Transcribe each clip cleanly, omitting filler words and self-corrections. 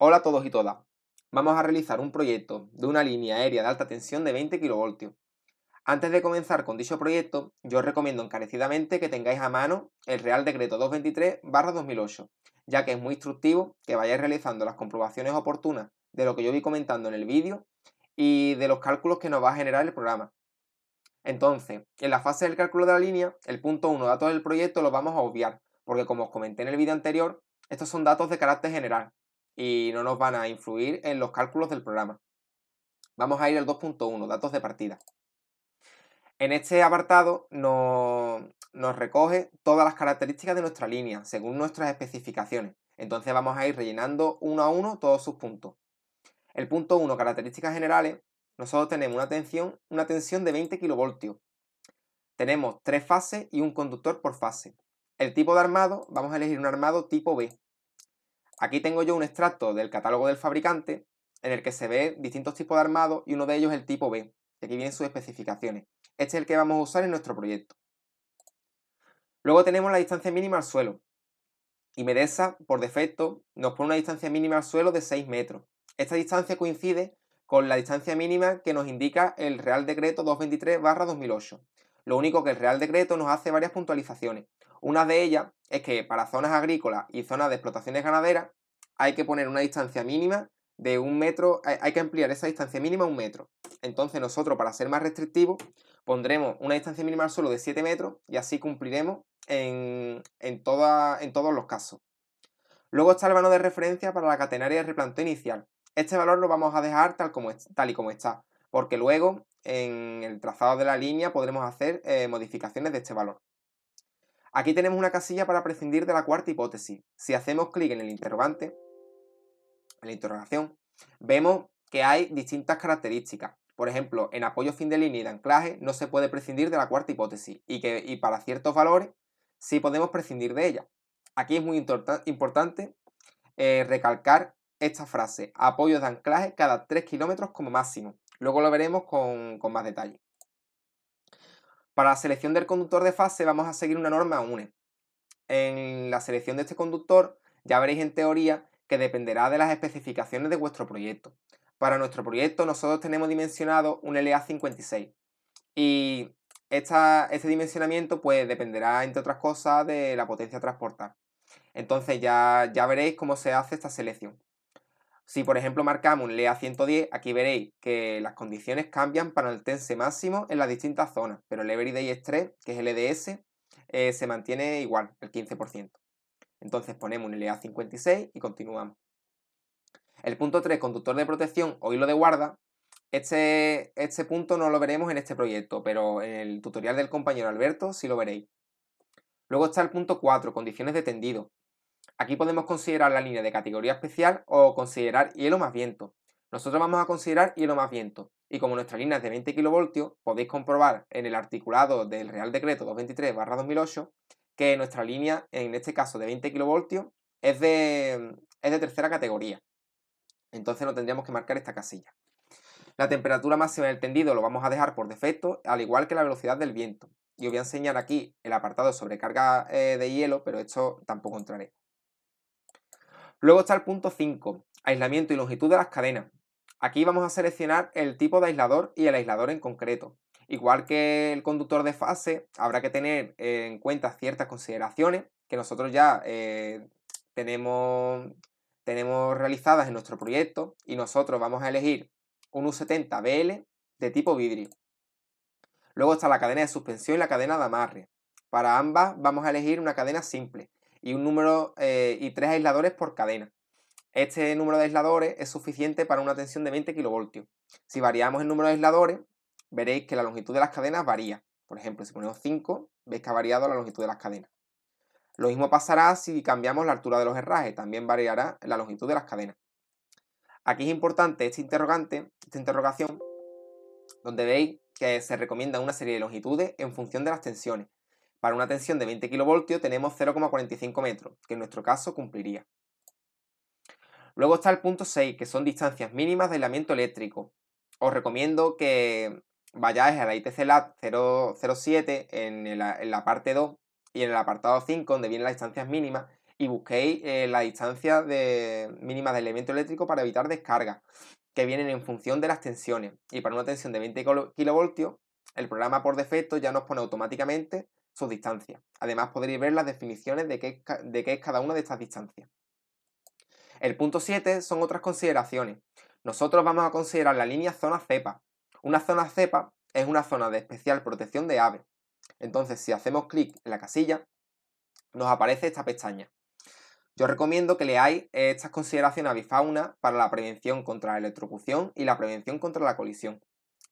Hola a todos y todas. Vamos a realizar un proyecto de una línea aérea de alta tensión de 20 kV. Antes de comenzar con dicho proyecto, yo os recomiendo encarecidamente que tengáis a mano el Real Decreto 223/2008, ya que es muy instructivo que vayáis realizando las comprobaciones oportunas de lo que yo voy comentando en el vídeo y de los cálculos que nos va a generar el programa. Entonces, en la fase del cálculo de la línea, el punto 1, datos del proyecto, los vamos a obviar, porque como os comenté en el vídeo anterior, estos son datos de carácter general y no nos van a influir en los cálculos del programa. Vamos a ir al 2.1, datos de partida. En este apartado nos recoge todas las características de nuestra línea, según nuestras especificaciones. Entonces vamos a ir rellenando uno a uno todos sus puntos. El punto 1, características generales, nosotros tenemos una tensión de 20 kV. Tenemos 3 fases y un conductor por fase. El tipo de armado, vamos a elegir un armado tipo B. Aquí tengo yo un extracto del catálogo del fabricante en el que se ve distintos tipos de armado y uno de ellos es el tipo B. Y aquí vienen sus especificaciones. Este es el que vamos a usar en nuestro proyecto. Luego tenemos la distancia mínima al suelo. Y Medesa, por defecto, nos pone una distancia mínima al suelo de 6 metros. Esta distancia coincide con la distancia mínima que nos indica el Real Decreto 223/2008. Lo único que el Real Decreto nos hace varias puntualizaciones. Una de ellas es que para zonas agrícolas y zonas de explotaciones ganaderas hay que poner una distancia mínima de 1 metro, hay que ampliar esa distancia mínima a 1 metro. Entonces nosotros, para ser más restrictivos, pondremos una distancia mínima al suelo de 7 metros y así cumpliremos en todos los casos. Luego está el vano de referencia para la catenaria de replanteo inicial. Este valor lo vamos a dejar tal y como está, porque luego en el trazado de la línea podremos hacer modificaciones de este valor. Aquí tenemos una casilla para prescindir de la cuarta hipótesis. Si hacemos clic en el interrogante, en la interrogación, vemos que hay distintas características. Por ejemplo, en apoyo fin de línea y de anclaje no se puede prescindir de la cuarta hipótesis y para ciertos valores sí podemos prescindir de ella. Aquí es muy importante recalcar esta frase: apoyos de anclaje cada 3 kilómetros como máximo. Luego lo veremos con más detalle. Para la selección del conductor de fase vamos a seguir una norma UNE. En la selección de este conductor ya veréis en teoría que dependerá de las especificaciones de vuestro proyecto. Para nuestro proyecto nosotros tenemos dimensionado un LA56 y este dimensionamiento pues dependerá, entre otras cosas, de la potencia a transportar. Entonces ya veréis cómo se hace esta selección. Si por ejemplo marcamos un LEA 110, aquí veréis que las condiciones cambian para el tense máximo en las distintas zonas, pero el Everyday Stress, que es el EDS, se mantiene igual, el 15%. Entonces ponemos un LEA 56 y continuamos. El punto 3, conductor de protección o hilo de guarda, este punto no lo veremos en este proyecto, pero en el tutorial del compañero Alberto sí lo veréis. Luego está el punto 4, condiciones de tendido. Aquí podemos considerar la línea de categoría especial o considerar hielo más viento. Nosotros vamos a considerar hielo más viento. Y como nuestra línea es de 20 kV, podéis comprobar en el articulado del Real Decreto 223/2008 que nuestra línea, en este caso de 20 kV, es de tercera categoría. Entonces no tendríamos que marcar esta casilla. La temperatura máxima del tendido lo vamos a dejar por defecto, al igual que la velocidad del viento. Y os voy a enseñar aquí el apartado de sobrecarga de hielo, pero esto tampoco entraré. Luego está el punto 5, aislamiento y longitud de las cadenas. Aquí vamos a seleccionar el tipo de aislador y el aislador en concreto. Igual que el conductor de fase, habrá que tener en cuenta ciertas consideraciones que nosotros ya tenemos realizadas en nuestro proyecto, y nosotros vamos a elegir un U70BL de tipo vidrio. Luego está la cadena de suspensión y la cadena de amarre. Para ambas vamos a elegir una cadena simple y un número y 3 aisladores por cadena. Este número de aisladores es suficiente para una tensión de 20 kV. Si variamos el número de aisladores, veréis que la longitud de las cadenas varía. Por ejemplo, si ponemos 5, veis que ha variado la longitud de las cadenas. Lo mismo pasará si cambiamos la altura de los herrajes, también variará la longitud de las cadenas. Aquí es importante esta interrogación, donde veis que se recomienda una serie de longitudes en función de las tensiones. Para una tensión de 20 kV tenemos 0,45 metros, que en nuestro caso cumpliría. Luego está el punto 6, que son distancias mínimas de aislamiento eléctrico. Os recomiendo que vayáis a la ITC LAT 007 en la parte 2 y en el apartado 5, donde vienen las distancias mínimas, y busquéis la distancia mínima del elemento eléctrico para evitar descargas, que vienen en función de las tensiones. Y para una tensión de 20 kilovoltios, el programa por defecto ya nos pone automáticamente sus distancias. Además podréis ver las definiciones de qué es cada una de estas distancias. El punto 7 son otras consideraciones. Nosotros vamos a considerar la línea zona cepa. Una zona cepa es una zona de especial protección de aves. Entonces, si hacemos clic en la casilla, nos aparece esta pestaña. Yo recomiendo que leáis estas consideraciones avifauna para la prevención contra la electrocución y la prevención contra la colisión,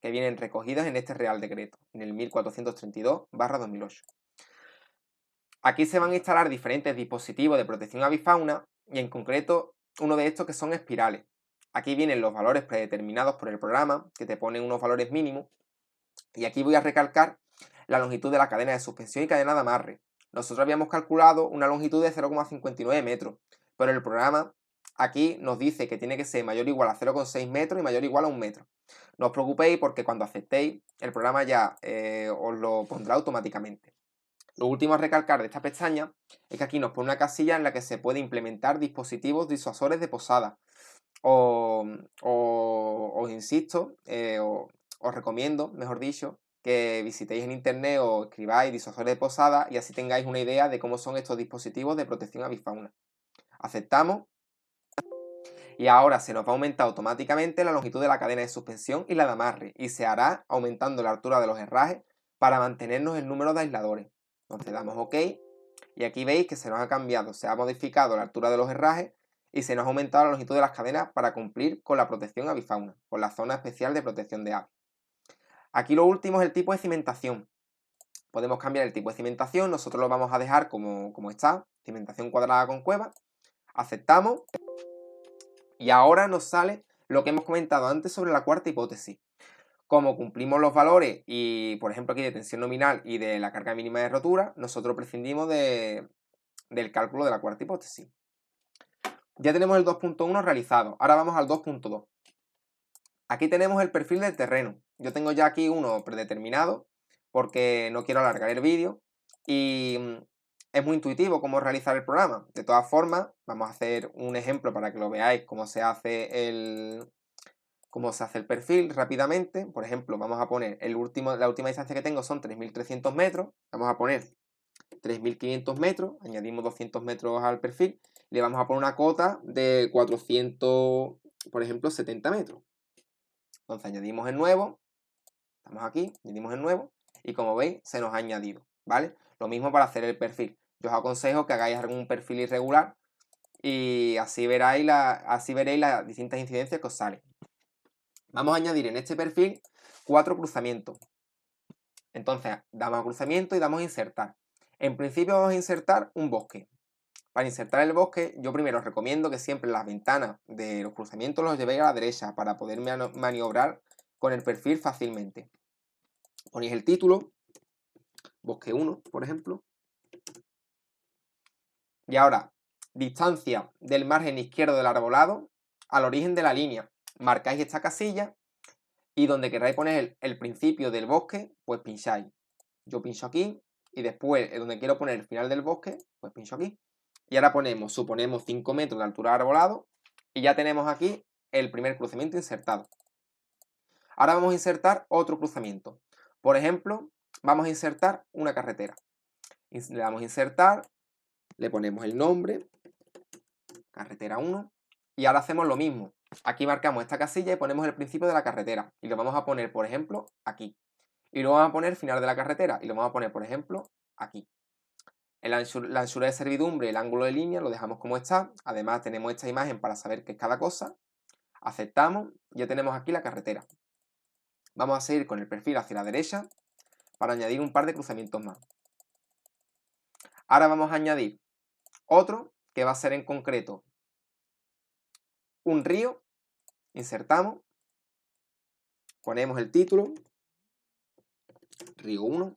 que vienen recogidas en este Real Decreto, en el 1432/2008. Aquí se van a instalar diferentes dispositivos de protección avifauna y en concreto uno de estos que son espirales. Aquí vienen los valores predeterminados por el programa, que te ponen unos valores mínimos, y aquí voy a recalcar la longitud de la cadena de suspensión y cadena de amarre. Nosotros habíamos calculado una longitud de 0,59 metros, pero el programa aquí nos dice que tiene que ser mayor o igual a 0,6 metros y mayor o igual a 1 metro. No os preocupéis porque cuando aceptéis, el programa ya os lo pondrá automáticamente. Lo último a recalcar de esta pestaña es que aquí nos pone una casilla en la que se puede implementar dispositivos disuasores de posada. Os insisto, os recomiendo, mejor dicho, que visitéis en internet o escribáis disuasores de posada y así tengáis una idea de cómo son estos dispositivos de protección avifauna. Aceptamos y ahora se nos va a aumentar automáticamente la longitud de la cadena de suspensión y la de amarre y se hará aumentando la altura de los herrajes para mantenernos el número de aisladores. Entonces damos OK y aquí veis que se nos ha cambiado, se ha modificado la altura de los herrajes y se nos ha aumentado la longitud de las cadenas para cumplir con la protección avifauna, con la zona especial de protección de aves. Aquí lo último es el tipo de cimentación. Podemos cambiar el tipo de cimentación, nosotros lo vamos a dejar como está, cimentación cuadrada con cueva. Aceptamos y ahora nos sale lo que hemos comentado antes sobre la cuarta hipótesis. Como cumplimos los valores y, por ejemplo, aquí de tensión nominal y de la carga mínima de rotura, nosotros prescindimos del cálculo de la cuarta hipótesis. Ya tenemos el 2.1 realizado, ahora vamos al 2.2. Aquí tenemos el perfil del terreno. Yo tengo ya aquí uno predeterminado porque no quiero alargar el vídeo y es muy intuitivo cómo realizar el programa. De todas formas, vamos a hacer un ejemplo para que lo veáis cómo se hace el perfil rápidamente. Por ejemplo, vamos a poner la última distancia que tengo son 3.300 metros. Vamos a poner 3.500 metros, añadimos 200 metros al perfil, le vamos a poner una cota de 400, por ejemplo, 70 metros. Entonces añadimos el nuevo, estamos aquí, añadimos el nuevo, y como veis, se nos ha añadido, ¿vale? Lo mismo para hacer el perfil. Yo os aconsejo que hagáis algún perfil irregular y así veréis las distintas incidencias que os salen. Vamos a añadir en este perfil 4 cruzamientos. Entonces, damos a cruzamiento y damos a insertar. En principio vamos a insertar un bosque. Para insertar el bosque, yo primero os recomiendo que siempre las ventanas de los cruzamientos los llevéis a la derecha para poder maniobrar con el perfil fácilmente. Ponéis el título, bosque 1, por ejemplo. Y ahora, distancia del margen izquierdo del arbolado al origen de la línea. Marcáis esta casilla y donde queráis poner el principio del bosque, pues pincháis. Yo pincho aquí y después, donde quiero poner el final del bosque, pues pincho aquí. Y ahora suponemos 5 metros de altura de arbolado y ya tenemos aquí el primer cruzamiento insertado. Ahora vamos a insertar otro cruzamiento. Por ejemplo, vamos a insertar una carretera. Le damos a insertar, le ponemos el nombre, carretera 1, y ahora hacemos lo mismo. Aquí marcamos esta casilla y ponemos el principio de la carretera y lo vamos a poner, por ejemplo, aquí. Y luego vamos a poner el final de la carretera y lo vamos a poner, por ejemplo, aquí. La anchura de servidumbre, el ángulo de línea lo dejamos como está. Además tenemos esta imagen para saber qué es cada cosa. Aceptamos, ya tenemos aquí la carretera. Vamos a seguir con el perfil hacia la derecha para añadir un par de cruzamientos más. Ahora vamos a añadir otro que va a ser en concreto un río. Insertamos, ponemos el título, río 1.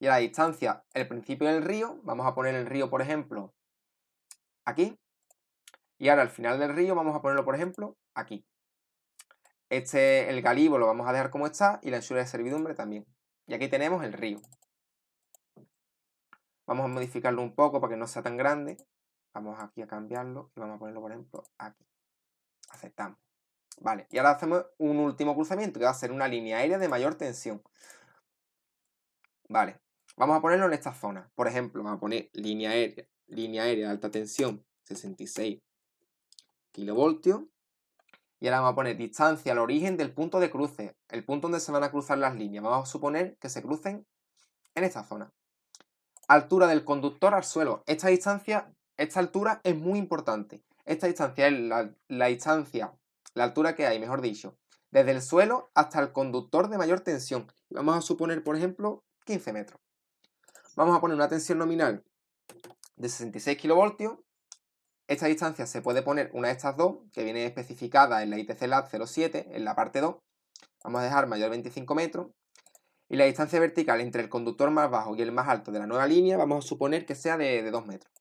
Y a la distancia, el principio del río, vamos a poner el río, por ejemplo, aquí. Y ahora al final del río vamos a ponerlo, por ejemplo, aquí. El galivo lo vamos a dejar como está y la anchura de servidumbre también. Y aquí tenemos el río. Vamos a modificarlo un poco para que no sea tan grande. Vamos aquí a cambiarlo y vamos a ponerlo, por ejemplo, aquí. Aceptamos. Vale, y ahora hacemos un último cruzamiento que va a ser una línea aérea de mayor tensión. Vale, vamos a ponerlo en esta zona. Por ejemplo, vamos a poner línea aérea de alta tensión, 66 kilovoltios. Y ahora vamos a poner distancia al origen del punto de cruce, el punto donde se van a cruzar las líneas. Vamos a suponer que se crucen en esta zona. Altura del conductor al suelo. Esta distancia, esta altura es muy importante. Esta distancia es la distancia, la altura que hay, mejor dicho, desde el suelo hasta el conductor de mayor tensión. Vamos a suponer, por ejemplo, 15 metros. Vamos a poner una tensión nominal de 66 kilovoltios. Esta distancia se puede poner una de estas dos, que viene especificada en la ITC LAT 07, en la parte 2. Vamos a dejar mayor de 25 metros. Y la distancia vertical entre el conductor más bajo y el más alto de la nueva línea, vamos a suponer que sea de 2 metros.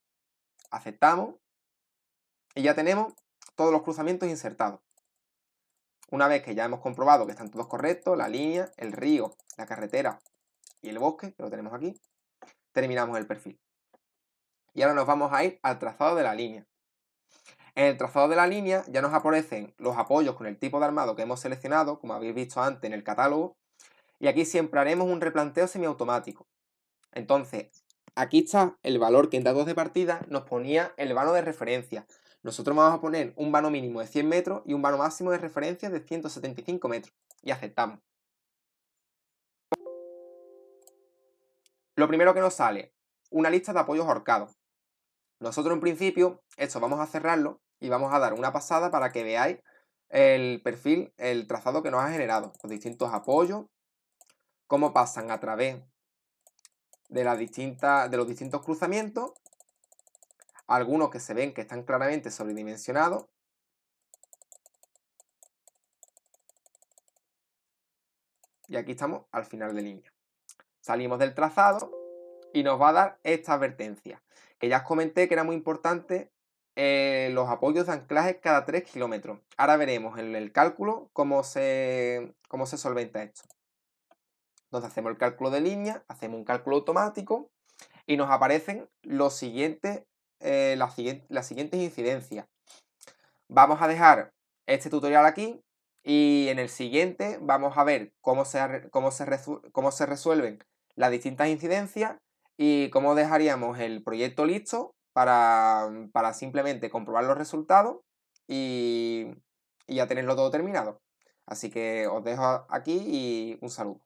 Aceptamos. Y ya tenemos todos los cruzamientos insertados. Una vez que ya hemos comprobado que están todos correctos, la línea, el río, la carretera y el bosque, que lo tenemos aquí, terminamos el perfil. Y ahora nos vamos a ir al trazado de la línea. En el trazado de la línea ya nos aparecen los apoyos con el tipo de armado que hemos seleccionado, como habéis visto antes en el catálogo, y aquí siempre haremos un replanteo semiautomático. Entonces, aquí está el valor que en datos de partida nos ponía el vano de referencia. Nosotros vamos a poner un vano mínimo de 100 metros y un vano máximo de referencia de 175 metros. Y aceptamos. Lo primero que nos sale, una lista de apoyos ahorcados. Nosotros en principio, esto vamos a cerrarlo y vamos a dar una pasada para que veáis el perfil, el trazado que nos ha generado, los distintos apoyos, cómo pasan a través de los distintos cruzamientos, algunos que se ven que están claramente sobredimensionados. Y aquí estamos al final de línea. Salimos del trazado y nos va a dar esta advertencia, que ya os comenté que era muy importante los apoyos de anclaje cada 3 kilómetros. Ahora veremos en el cálculo cómo se solventa esto. Entonces hacemos el cálculo de línea, hacemos un cálculo automático y nos aparecen las siguientes incidencias. Vamos a dejar este tutorial aquí y en el siguiente vamos a ver cómo se resuelven las distintas incidencias y cómo dejaríamos el proyecto listo para simplemente comprobar los resultados y ya tenerlo todo terminado. Así que os dejo aquí y un saludo.